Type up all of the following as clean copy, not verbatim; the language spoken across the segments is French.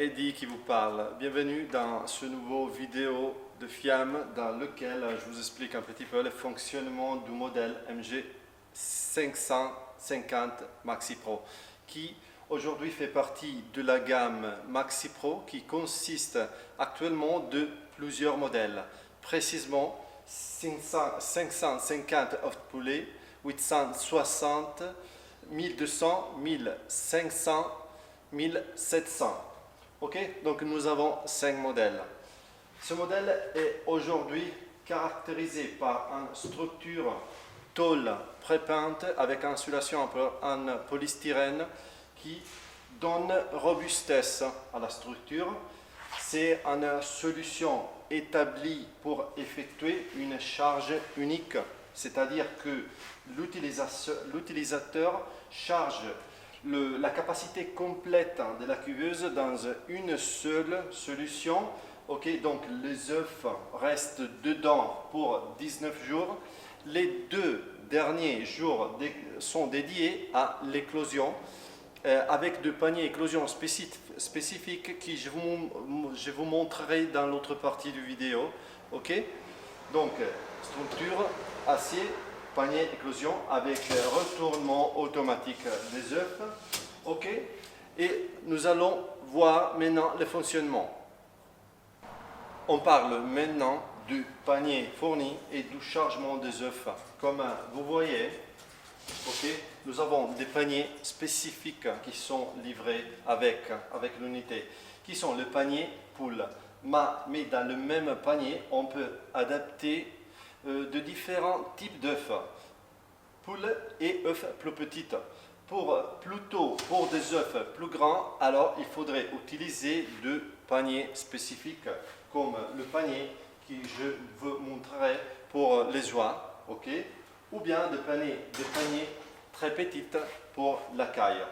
Eddy qui vous parle. Bienvenue dans ce nouveau vidéo de FIAM dans lequel je vous explique un petit peu le fonctionnement du modèle MG 550 Maxi Pro qui aujourd'hui fait partie de la gamme Maxi Pro qui consiste actuellement de plusieurs modèles. Précisément 550 off-poulet, 860, 1200, 1500, 1700. Ok, donc nous avons 5 modèles. Ce modèle est aujourd'hui caractérisé par une structure tôle prépeinte avec insulation en polystyrène qui donne robustesse à la structure. C'est une solution établie pour effectuer une charge unique, c'est-à-dire que l'utilisateur charge la capacité complète de la cuveuse dans une seule solution. Ok, donc les œufs restent dedans pour 19 jours. Les 2 derniers jours sont dédiés à l'éclosion avec 2 paniers éclosion spécifiques que je vous montrerai dans l'autre partie du vidéo. Ok, donc structure acier, panier éclosion avec retournement automatique des œufs. Ok, et nous allons voir maintenant le fonctionnement. On parle maintenant du panier fourni et du chargement des œufs. Comme vous voyez, ok, nous avons des paniers spécifiques qui sont livrés avec l'unité, qui sont le panier poule. Mais dans le même panier, on peut adapter de différents types d'œufs, poules et œufs plus petites. Pour des œufs plus grands, alors il faudrait utiliser 2 paniers spécifiques, comme le panier que je vous montrerai pour les oies, ok, ou bien des paniers très petites pour la caille.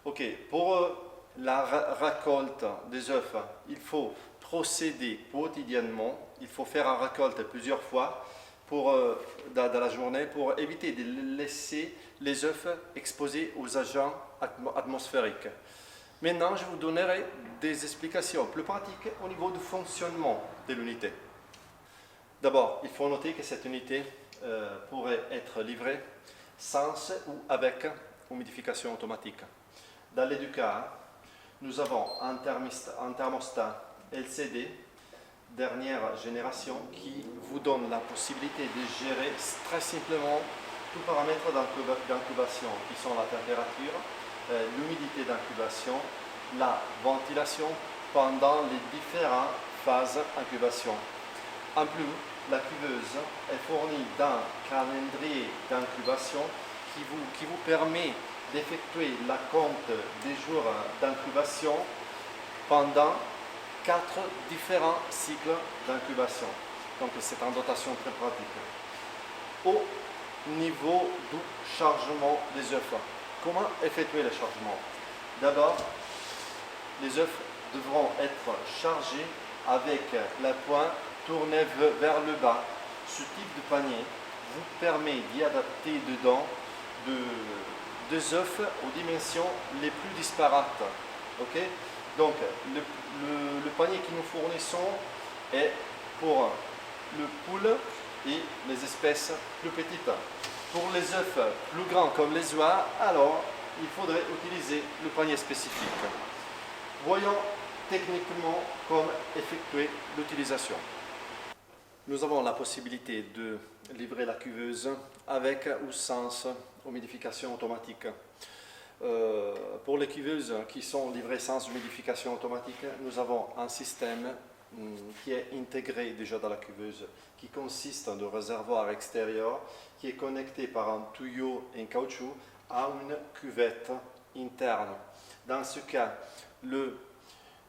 Ok, pour la récolte des œufs, il faut procéder quotidiennement, il faut faire la récolte plusieurs fois dans la journée pour éviter de laisser les œufs exposés aux agents atmosphériques. Maintenant, je vous donnerai des explications plus pratiques au niveau du fonctionnement de l'unité. D'abord, il faut noter que cette unité pourrait être livrée sans ou avec humidification automatique. Dans les 2 cas, nous avons un thermostat LCD dernière génération qui vous donne la possibilité de gérer très simplement tous les paramètres d'incubation qui sont la température, l'humidité d'incubation, la ventilation pendant les différentes phases d'incubation. En plus, la cuveuse est fournie d'un calendrier d'incubation qui vous permet d'effectuer la compte des jours d'incubation pendant 4 différents cycles d'incubation. Donc c'est une dotation très pratique. Au niveau du chargement des œufs, comment effectuer le chargement? D'abord, les œufs devront être chargés avec la pointe tournée vers le bas. Ce type de panier vous permet d'y adapter dedans des œufs aux dimensions les plus disparates. Ok, donc le panier que nous fournissons est pour le poule et les espèces plus petites. Pour les œufs plus grands comme les oies, alors il faudrait utiliser le panier spécifique. Voyons techniquement comment effectuer l'utilisation. Nous avons la possibilité de livrer la cuveuse avec ou sans humidification automatique. Pour les cuveuses qui sont livrées sans humidification automatique, nous avons un système qui est intégré déjà dans la cuveuse, qui consiste en un réservoir extérieur qui est connecté par un tuyau en caoutchouc à une cuvette interne. Dans ce cas, le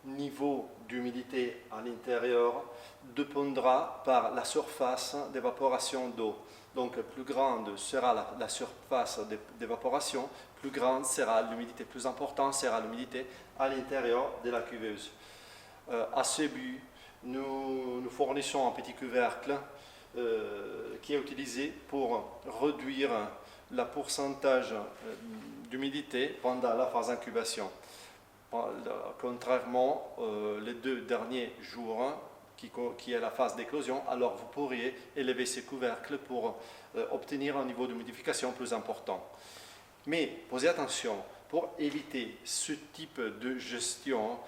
niveau d'humidité à l'intérieur dépendra par la surface d'évaporation d'eau. Donc plus grande sera la surface d'évaporation, plus grande sera l'humidité, plus importante sera l'humidité à l'intérieur de la cuveuse. À ce but, nous fournissons un petit couvercle qui est utilisé pour réduire le pourcentage d'humidité pendant la phase d'incubation. contrairement les 2 derniers jours, hein, qui est la phase d'éclosion, alors vous pourriez élever ces couvercles pour obtenir un niveau de modification plus important. Mais posez attention, pour éviter ce type de gestion,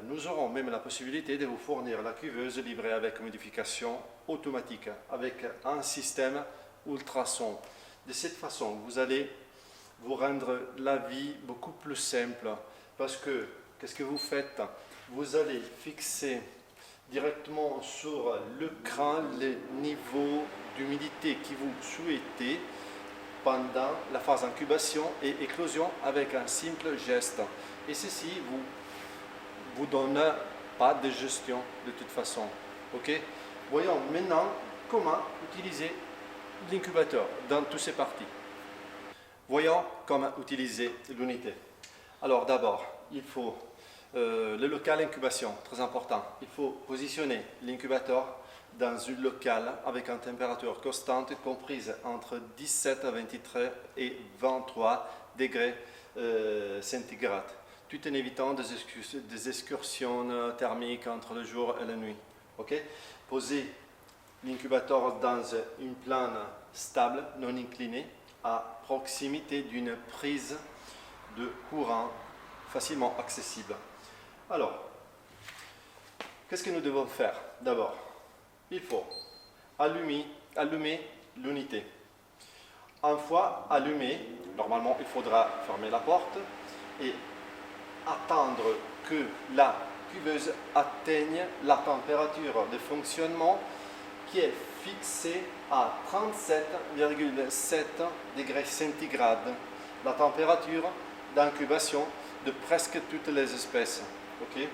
nous aurons même la possibilité de vous fournir la cuveuse livrée avec modification automatique, avec un système ultrason. De cette façon, vous allez vous rendre la vie beaucoup plus simple, parce que, qu'est-ce que vous faites? Vous allez fixer directement sur le cran les niveaux d'humidité que vous souhaitez pendant la phase incubation et éclosion avec un simple geste. Et ceci vous donne pas de gestion de toute façon. Ok? Voyons maintenant comment utiliser l'incubateur dans toutes ces parties. Voyons comment utiliser l'unité. Alors d'abord, il faut le local incubation, très important. Il faut positionner l'incubateur dans une locale avec une température constante comprise entre 17 à 23 et 23 degrés centigrades, tout en évitant des excursions thermiques entre le jour et la nuit. Okay? Posez l'incubateur dans une plane stable, non inclinée, à proximité d'une prise de courant facilement accessible. Alors, qu'est-ce que nous devons faire? D'abord, il faut allumer l'unité. Une fois allumé, normalement il faudra fermer la porte et attendre que la cuveuse atteigne la température de fonctionnement qui est fixée à 37,7 degrés centigrades, la température d'incubation de presque toutes les espèces. Okay?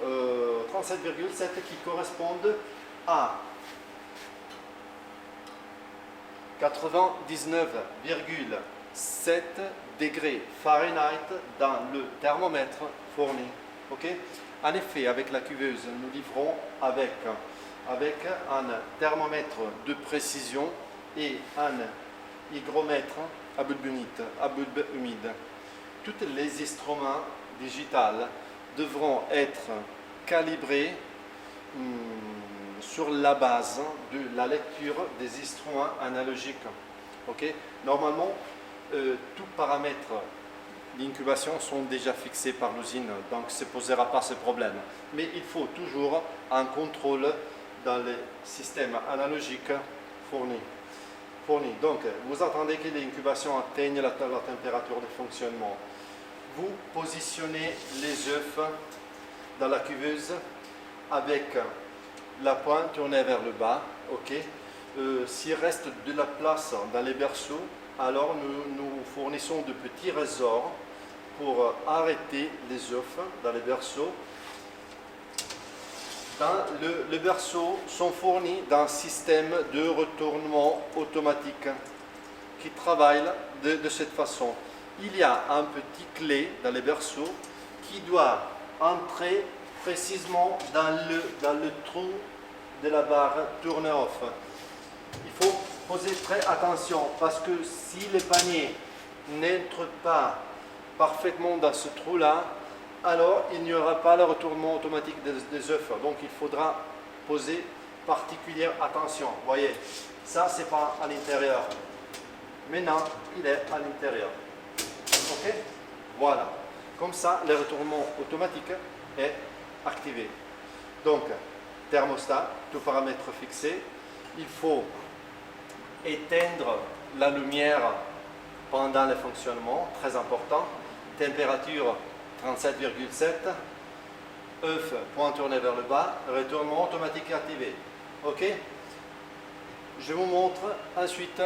37,7 qui correspondent à 99,7 degrés Fahrenheit dans le thermomètre fourni. Okay? En effet, avec la cuveuse, nous livrons avec un thermomètre de précision et un hygromètre à bulbe humide. Tous les instruments digitaux devront être calibrés sur la base de la lecture des instruments analogiques. Okay? Normalement, tous paramètres d'incubation sont déjà fixés par l'usine, donc ça ne posera pas ce problème. Mais il faut toujours un contrôle dans les systèmes analogiques fournis. Donc, vous attendez que l'incubation atteigne la température de fonctionnement. Vous positionnez les œufs dans la cuveuse avec la pointe tournée vers le bas. Okay. S'il reste de la place dans les berceaux, alors nous fournissons de petits ressorts pour arrêter les œufs dans les berceaux. Les berceaux sont fournis d'un système de retournement automatique qui travaille de cette façon. Il y a un petit clé dans les berceaux qui doit entrer précisément dans le trou de la barre turn-off. Il faut poser très attention parce que si les paniers n'entrent pas parfaitement dans ce trou-là, alors il n'y aura pas le retournement automatique des œufs. Donc il faudra poser particulière attention. Vous voyez, ça c'est pas à l'intérieur. Maintenant, il est à l'intérieur. Ok? Voilà. Comme ça, le retournement automatique est activé. Donc, thermostat, tout paramètre fixé. Il faut éteindre la lumière pendant le fonctionnement, très important. Température 37,7. œuf point tourné vers le bas, retournement automatique activé. Ok? Je vous montre ensuite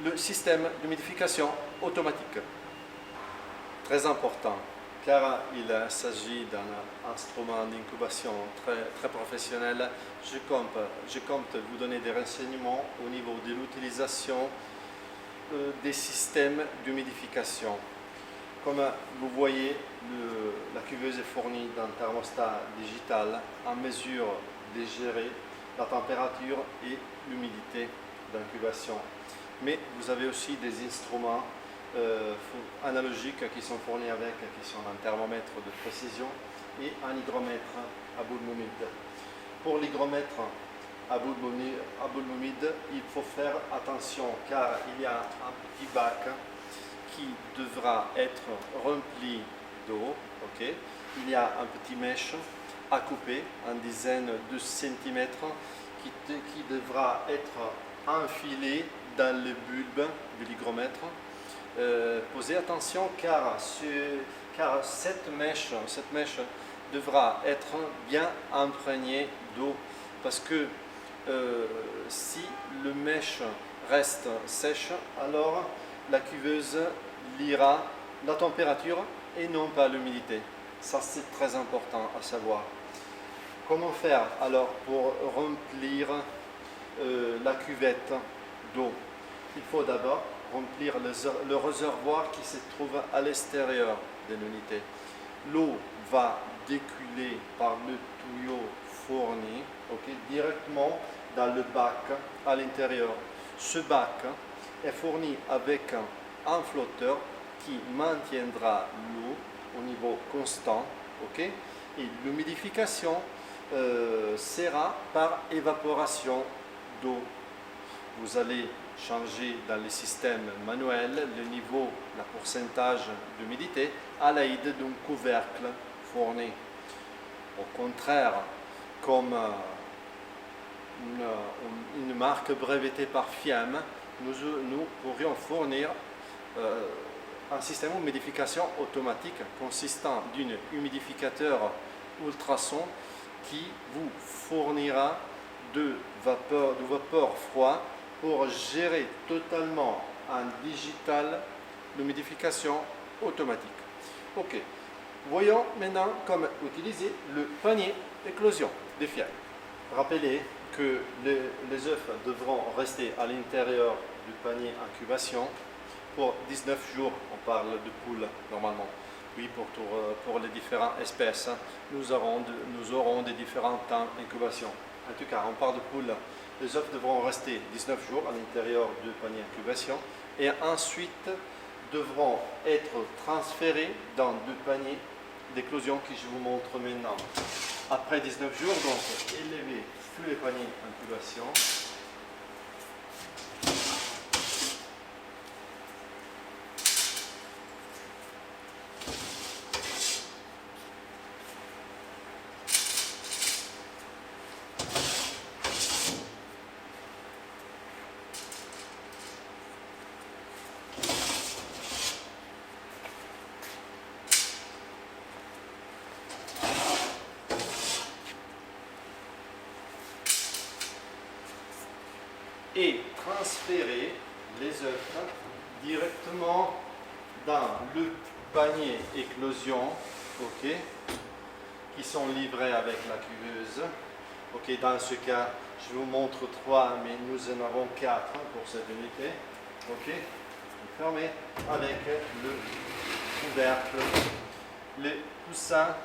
le système d'humidification automatique. Très important, car il s'agit d'un instrument d'incubation très professionnel. Je compte vous donner des renseignements au niveau de l'utilisation des systèmes d'humidification. Comme vous voyez, la cuveuse est fournie d'un thermostat digital en mesure de gérer la température et l'humidité d'incubation. Mais vous avez aussi des instruments analogiques qui sont fournis avec, qui sont un thermomètre de précision et un hygromètre à boule humide. Pour l'hygromètre à boule humide, il faut faire attention car il y a un petit bac qui devra être rempli d'eau. Il y a un petit mèche à couper, une dizaine de centimètres, qui devra être enfilé dans le bulbe de l'hygromètre. Posez attention car cette mèche devra être bien imprégnée d'eau parce que si le mèche reste sèche, alors la cuveuse lira la température et non pas l'humidité. Ça, c'est très important à savoir. Comment faire alors pour remplir la cuvette d'eau? Il faut d'abord remplir le réservoir qui se trouve à l'extérieur de l'unité. L'eau va découler par le tuyau fourni directement dans le bac à l'intérieur. Ce bac est fourni avec un flotteur qui maintiendra l'eau au niveau constant. Et l'humidification sera par évaporation d'eau. Vous allez changer dans le système manuel le niveau, le pourcentage d'humidité à l'aide d'un couvercle fourni. Au contraire, comme une marque brevetée par FIAM, nous pourrions fournir un système d'humidification automatique consistant d'un humidificateur ultrason qui vous fournira de vapeur froid pour gérer totalement en digital l'humidification automatique. Voyons maintenant comment utiliser le panier d'éclosion de FIAM. Rappelez que les œufs devront rester à l'intérieur du panier incubation pour 19 jours. On parle de poules normalement. Oui, pour les différentes espèces, nous aurons des différents temps d'incubation. En tout cas, on parle de poules. Les œufs devront rester 19 jours à l'intérieur du panier incubation et ensuite devront être transférés dans le panier d'éclosion que je vous montre maintenant. Après 19 jours, donc, élevez tous les paniers incubation. Et transférer les œufs directement dans le panier éclosion qui sont livrés avec la cuveuse. Dans ce cas, je vous montre 3, mais nous en avons 4 pour cette unité. Fermez avec le couvercle. Les poussins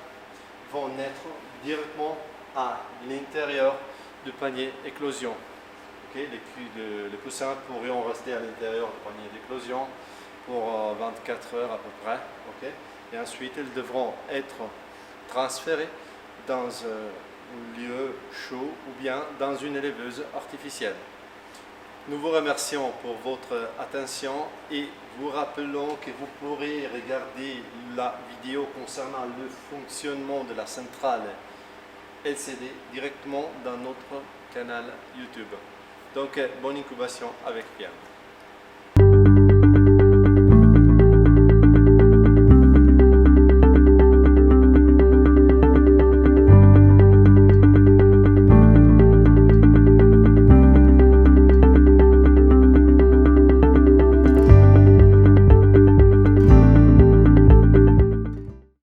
vont naître directement à l'intérieur du panier éclosion. Les poussins pourront rester à l'intérieur du panier d'éclosion pour 24 heures à peu près. Et ensuite, ils devront être transférés dans un lieu chaud ou bien dans une éleveuse artificielle. Nous vous remercions pour votre attention et vous rappelons que vous pourrez regarder la vidéo concernant le fonctionnement de la centrale LCD directement dans notre canal YouTube. Donc, bonne incubation avec FIAM.